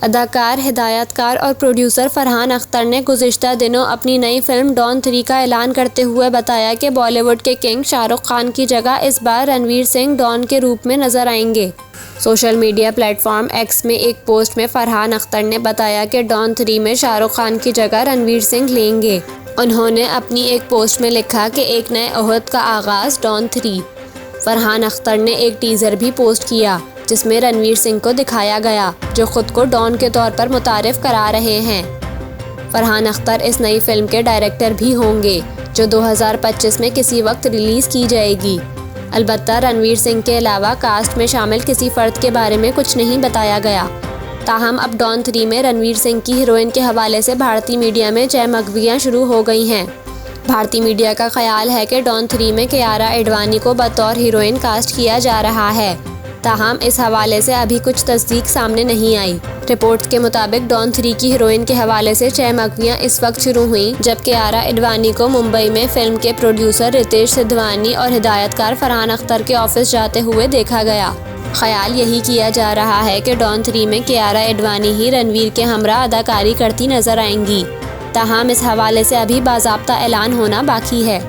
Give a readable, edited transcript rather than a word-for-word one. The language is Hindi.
अदाकार, हिदायतकार और प्रोड्यूसर फरहान अख्तर ने गुज़िश्ता दिनों अपनी नई फिल्म डॉन 3 का ऐलान करते हुए बताया कि बॉलीवुड के किंग शाहरुख खान की जगह इस बार रणवीर सिंह डॉन के रूप में नजर आएंगे। सोशल मीडिया प्लेटफॉर्म एक्स में एक पोस्ट में फरहान अख्तर ने बताया कि डॉन 3 में शाहरुख खान की जगह रणवीर सिंह लेंगे। उन्होंने अपनी एक पोस्ट में लिखा कि एक नए ओहद का आगाज़ डॉन 3। फरहान अख्तर ने एक टीज़र भी पोस्ट किया जिसमें रणवीर सिंह को दिखाया गया, जो खुद को डॉन के तौर पर मुतारिफ करा रहे हैं। फरहान अख्तर इस नई फिल्म के डायरेक्टर भी होंगे, जो 2025 में किसी वक्त रिलीज़ की जाएगी। अलबत्ता रणवीर सिंह के अलावा कास्ट में शामिल किसी फ़र्द के बारे में कुछ नहीं बताया गया। ताहम अब डॉन 3 में रणवीर सिंह की हीरोइन के हवाले से भारतीय मीडिया में चहमगवियाँ शुरू हो गई हैं। भारतीय मीडिया का ख्याल है कि डॉन 3 में कियारा एडवानी को बतौर हीरोइन कास्ट किया जा रहा है। ताहम इस हवाले से अभी कुछ तस्दीक सामने नहीं आई। रिपोर्ट्स के मुताबिक डॉन 3 की हीरोइन के हवाले से चहमगवियाँ इस वक्त शुरू हुई जब कियारा एडवानी को मुंबई में फिल्म के प्रोड्यूसर रितेश सिद्धवानी और हिदायतकार फरहान अख्तर के ऑफिस जाते हुए देखा गया। ख्याल यही किया जा रहा है कि डॉन 3 में कियारा एडवानी ही रणवीर के हमरा अदाकारी करती नजर आएंगी। ताहम इस हवाले से अभी बाज़ाब्ता ऐलान होना बाकी है।